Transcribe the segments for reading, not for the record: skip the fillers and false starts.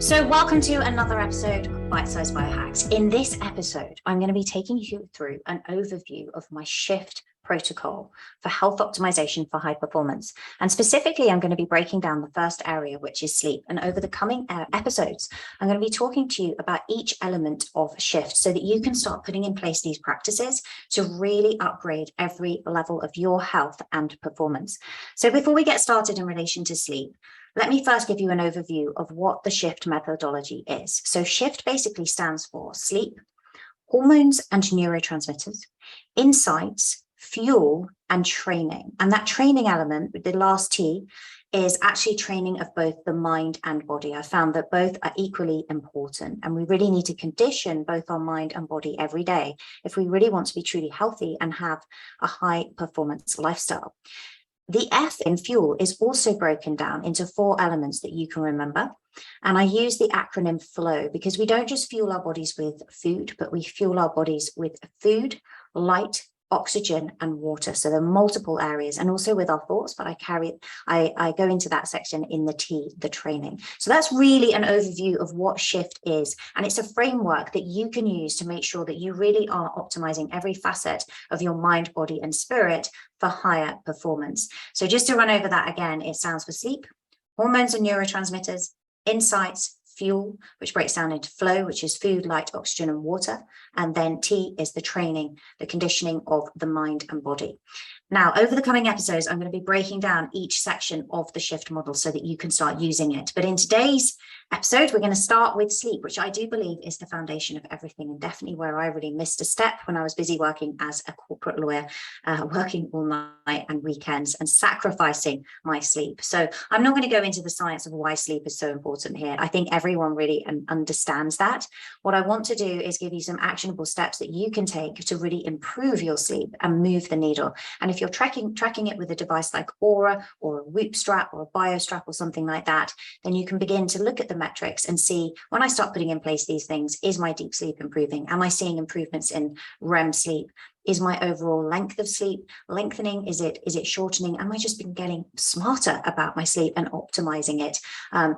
So welcome to another episode of Bitesize Biohacks. In this episode, I'm going to be taking you through an overview of my shift protocol for health optimization for high performance. And specifically, I'm going to be breaking down the first area, which is sleep. And over the coming episodes, I'm going to be talking to you about each element of shift so that you can start putting in place these practices to really upgrade every level of your health and performance. So before we get started in relation to sleep, let me first give you an overview of what the shift methodology is. So shift basically stands for sleep, hormones and neurotransmitters, insights, fuel, and training. And that training element, the last T, is actually training of both the mind and body. I found that both are equally important, and we really need to condition both our mind and body every day if we really want to be truly healthy and have a high performance lifestyle. The F in fuel is also broken down into 4 elements that you can remember. And I use the acronym FLOW because we don't just fuel our bodies with food, but we fuel our bodies with food, light, oxygen, and water. So there are multiple areas, and also with our thoughts, but I go into that section in the T, the training. So that's really an overview of what shift is. And it's a framework that you can use to make sure that you really are optimizing every facet of your mind, body, and spirit for higher performance. So just to run over that again, it stands for sleep, hormones and neurotransmitters, insights, fuel, which breaks down into flow, which is food, light, oxygen, and water. And then T is the training, the conditioning of the mind and body. Now, over the coming episodes, I'm going to be breaking down each section of the shift model so that you can start using it. But in today's episode, we're going to start with sleep, which I do believe is the foundation of everything, and definitely where I really missed a step when I was busy working as a corporate lawyer, working all night and weekends and sacrificing my sleep. So I'm not going to go into the science of why sleep is so important here. I think everyone really understands that. What I want to do is give you some actionable steps that you can take to really improve your sleep and move the needle. And if you're tracking it with a device like Aura or a Whoop strap or a BioStrap or something like that, then you can begin to look at the metrics and see, when I start putting in place these things, is my deep sleep improving? Am I seeing improvements in REM sleep? Is my overall length of sleep lengthening? Is it shortening? Am I just been getting smarter about my sleep and optimizing it?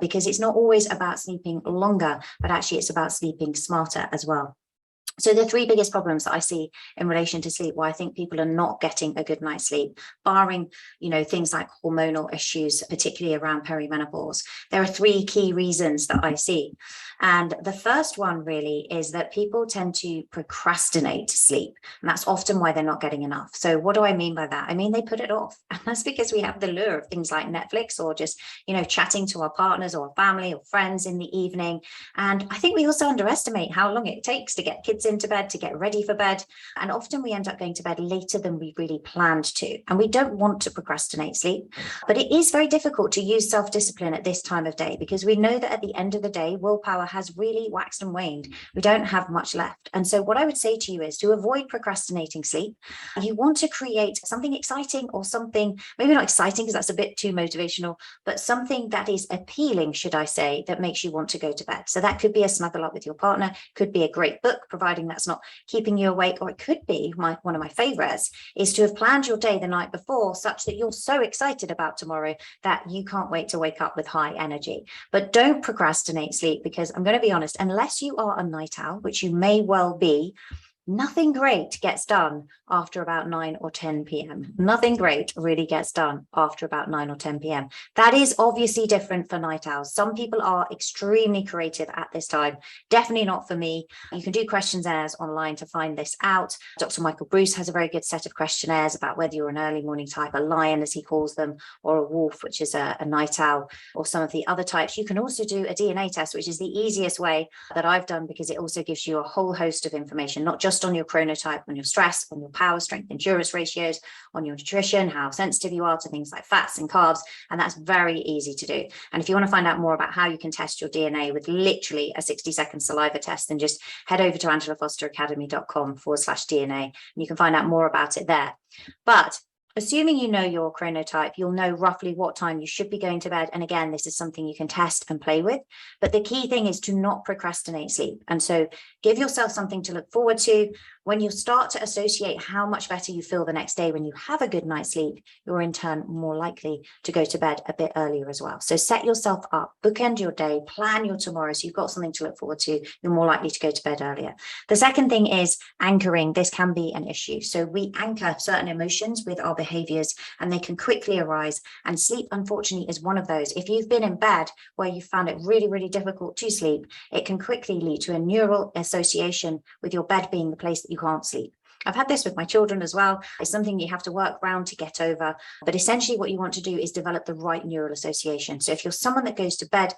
Because it's not always about sleeping longer, but actually it's about sleeping smarter as well. So the 3 biggest problems that I see in relation to sleep, why I think people are not getting a good night's sleep, barring, things like hormonal issues, particularly around perimenopause, there are 3 key reasons that I see. And the first one really is that people tend to procrastinate sleep. And that's often why they're not getting enough. So what do I mean by that? I mean, they put it off. And that's because we have the lure of things like Netflix or just, chatting to our partners or family or friends in the evening. And I think we also underestimate how long it takes to get kids into bed, to get ready for bed. And often we end up going to bed later than we really planned to. And we don't want to procrastinate sleep, but it is very difficult to use self-discipline at this time of day because we know that at the end of the day, willpower has really waxed and waned. We don't have much left. And so what I would say to you is to avoid procrastinating sleep, you want to create something exciting or something, maybe not exciting because that's a bit too motivational, but something that is appealing, should I say, that makes you want to go to bed. So that could be a snuggle up with your partner, could be a great book, providing that's not keeping you awake, or it could be one of my favorites is to have planned your day the night before such that you're so excited about tomorrow that you can't wait to wake up with high energy. But don't procrastinate sleep, because I'm going to be honest, unless you are a night owl, which you may well be, nothing great gets done after about 9 or 10 p.m. Nothing great really gets done after about 9 or 10 p.m. That is obviously different for night owls. Some people are extremely creative at this time. Definitely not for me. You can do questionnaires online to find this out. Dr. Michael Bruce has a very good set of questionnaires about whether you're an early morning type, a lion as he calls them, or a wolf, which is a night owl, or some of the other types. You can also do a DNA test, which is the easiest way that I've done, because it also gives you a whole host of information, not just on your chronotype, on your stress, on your power, strength, endurance ratios, on your nutrition, how sensitive you are to things like fats and carbs. And that's very easy to do. And if you want to find out more about how you can test your DNA with literally a 60-second saliva test, then just head over to angelafosteracademy.com/DNA, and you can find out more about it there. But Assuming you know your chronotype, you'll know roughly what time you should be going to bed. And again, this is something you can test and play with. But the key thing is to not procrastinate sleep. And so give yourself something to look forward to. When you start to associate how much better you feel the next day when you have a good night's sleep, you're in turn more likely to go to bed a bit earlier as well. So set yourself up, bookend your day, plan your tomorrow so you've got something to look forward to. You're more likely to go to bed earlier. The second thing is anchoring. This can be an issue. So we anchor certain emotions with our behaviors and they can quickly arise. And sleep, unfortunately, is one of those. If you've been in bed where you found it really, really difficult to sleep, it can quickly lead to a neural association with your bed being the place that you can't sleep. I've had this with my children as well. It's something you have to work around to get over. But essentially what you want to do is develop the right neural association. So if you're someone that goes to bed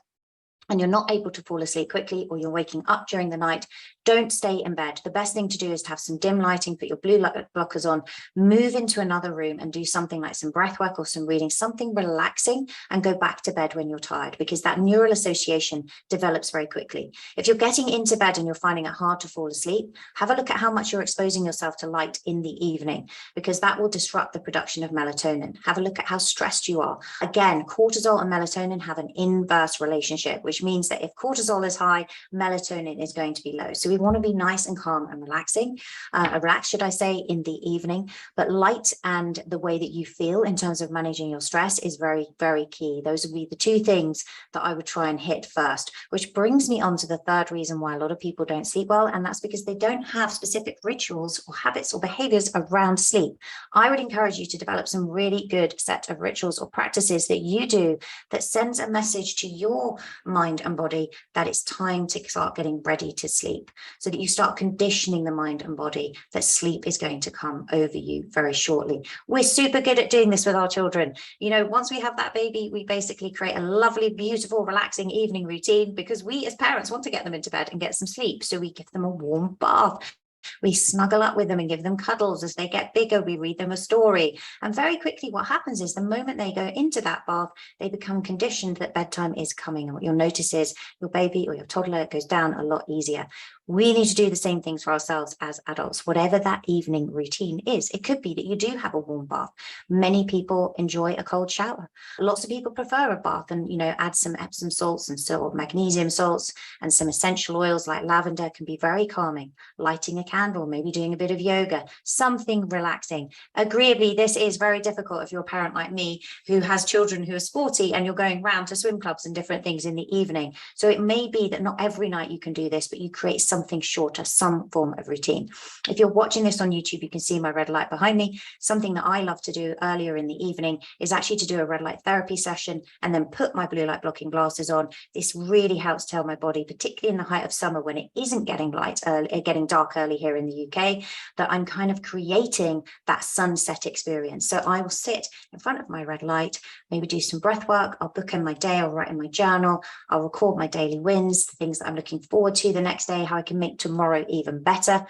and you're not able to fall asleep quickly, or you're waking up during the night, don't stay in bed. The best thing to do is to have some dim lighting, put your blue light blockers on, move into another room and do something like some breath work or some reading, something relaxing, and go back to bed when you're tired, because that neural association develops very quickly. If you're getting into bed and you're finding it hard to fall asleep, have a look at how much you're exposing yourself to light in the evening, because that will disrupt the production of melatonin. Have a look at how stressed you are. Again, cortisol and melatonin have an inverse relationship, which means that if cortisol is high, melatonin is going to be low. So we want to be nice and calm and relaxing, relaxed, should I say, in the evening. But light and the way that you feel in terms of managing your stress is very, very key. Those would be the two things that I would try and hit first, which brings me on to the third reason why a lot of people don't sleep well. And that's because they don't have specific rituals or habits or behaviors around sleep. I would encourage you to develop some really good set of rituals or practices that you do that sends a message to your mind and body that it's time to start getting ready to sleep, so that you start conditioning the mind and body that sleep is going to come over you very shortly. We're super good at doing this with our children. You know, once we have that baby, we basically create a lovely, beautiful, relaxing evening routine because we as parents want to get them into bed and get some sleep. So we give them a warm bath. We snuggle up with them and give them cuddles. As they get bigger, we read them a story. And very quickly, what happens is the moment they go into that bath, they become conditioned that bedtime is coming. And what you'll notice is your baby or your toddler goes down a lot easier. We need to do the same things for ourselves as adults, whatever that evening routine is. It could be that you do have a warm bath. Many people enjoy a cold shower. Lots of people prefer a bath and, you know, add some Epsom salts and so magnesium salts and some essential oils like lavender can be very calming. Lighting a candle, maybe doing a bit of yoga, something relaxing. Agreeably, this is very difficult if you're a parent like me who has children who are sporty and you're going round to swim clubs and different things in the evening. So it may be that not every night you can do this, but you create something shorter, some form of routine. If you're watching this on YouTube, you can see my red light behind me. Something that I love to do earlier in the evening is actually to do a red light therapy session and then put my blue light blocking glasses on. This really helps tell my body, particularly in the height of summer when it isn't getting dark early here in the UK, that I'm kind of creating that sunset experience. So I will sit in front of my red light, maybe do some breath work. I'll book in my day. I'll write in my journal. I'll record my daily wins, the things that I'm looking forward to the next day, how I can make tomorrow even better.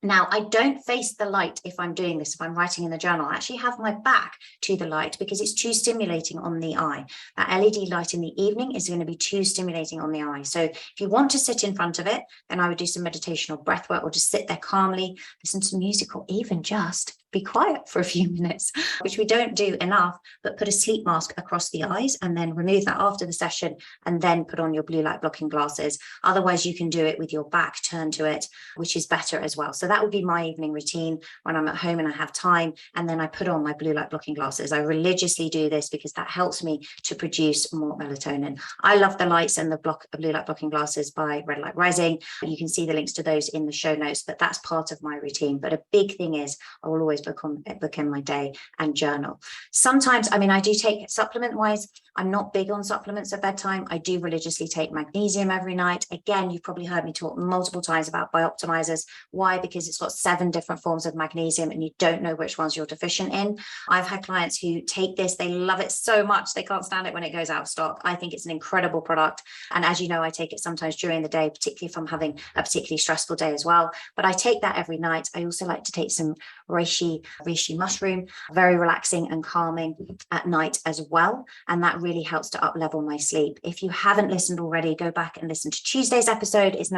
Now, I don't face the light if I'm doing this, if I'm writing in the journal. I actually have my back to the light because it's too stimulating on the eye. That LED light in the evening is going to be too stimulating on the eye. So if you want to sit in front of it, then I would do some meditation or breath work or just sit there calmly, listen to music, or even just be quiet for a few minutes, which we don't do enough, but put a sleep mask across the eyes and then remove that after the session and then put on your blue light blocking glasses. Otherwise, you can do it with your back turned to it, which is better as well. So that would be my evening routine when I'm at home and I have time. And then I put on my blue light blocking glasses. I religiously do this because that helps me to produce more melatonin. I love the lights and the blue light blocking glasses by Red Light Rising. You can see the links to those in the show notes, but that's part of my routine. But a big thing is I will always book in my day and journal. Sometimes, I mean, I do take supplement wise. I'm not big on supplements at bedtime. I do religiously take magnesium every night. Again, you've probably heard me talk multiple times about Biooptimizers. Why? Because it's got 7 different forms of magnesium and you don't know which ones you're deficient in. I've had clients who take this. They love it so much. They can't stand it when it goes out of stock. I think it's an incredible product. And as you know, I take it sometimes during the day, particularly if I'm having a particularly stressful day as well. But I take that every night. I also like to take some reishi reishi mushroom, very relaxing and calming at night as well. And that really helps to up level my sleep. If you haven't listened already, go back and listen to Tuesday's episode. It's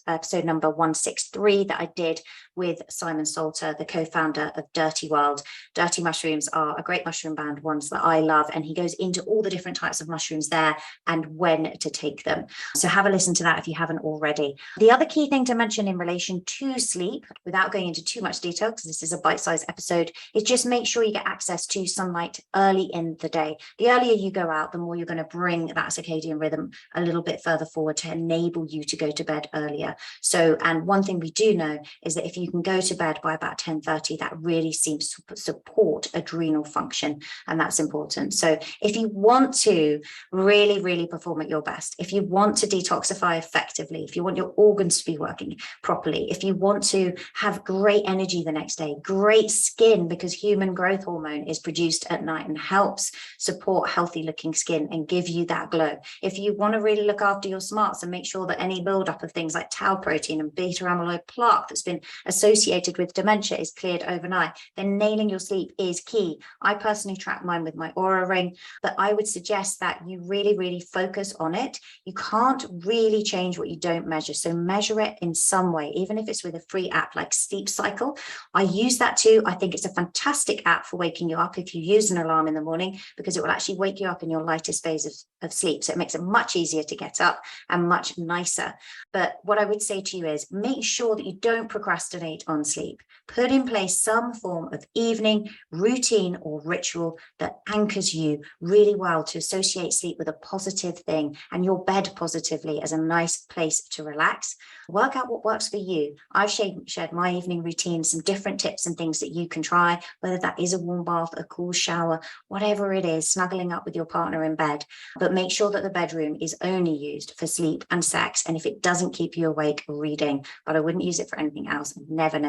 episode number 163 that I did with Simon Salter, the co-founder of Dirty World. Dirty Mushrooms are a great mushroom band, ones that I love, and he goes into all the different types of mushrooms there and when to take them. So have a listen to that if you haven't already. The other key thing to mention in relation to sleep, without going into too much detail, because this is a bite-sized episode, is just make sure you get access to sunlight early in the day. The earlier you go out, the more you're going to bring that circadian rhythm a little bit further forward to enable you to go to bed earlier. So, and one thing we do know is that if you can go to bed by about 10:30, that really seems to support adrenal function, and that's important. So if you want to really perform at your best, if you want to detoxify effectively, if you want your organs to be working properly, if you want to have great energy the next day, great skin, because human growth hormone is produced at night and helps support healthy looking skin and give you that glow. If you want to really look after your smarts and make sure that any buildup of things like tau protein and beta amyloid plaque that's been associated with dementia is cleared overnight, then nailing your sleep is key. I personally track mine with my Aura ring, but I would suggest that you really focus on it. You can't really change what you don't measure. So measure it in some way, even if it's with a free app like Sleep Cycle. I use that too. I think it's a fantastic app for waking you up if you use an alarm in the morning, because it will actually wake you up in your lightest phase of sleep. So it makes it much easier to get up and much nicer. But what I would say to you is make sure that you don't procrastinate on sleep. Put in place some form of evening routine or ritual that anchors you really well to associate sleep with a positive thing and your bed positively as a nice place to relax. Work out what works for you. I've shared my evening routine, some different tips and things that you can try, whether that is a warm bath, a cool shower, whatever it is, snuggling up with your partner in bed. But make sure that the bedroom is only used for sleep and sex. And if it doesn't keep you awake, reading. But I wouldn't use it for anything else. Never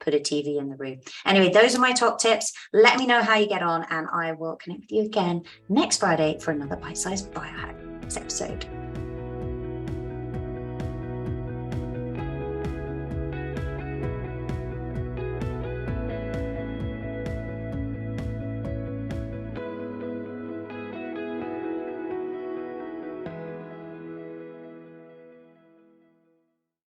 put a TV in the room. Anyway, those are my top tips. Let me know how you get on, and I will connect with you again next Friday for another bite-sized biohack episode.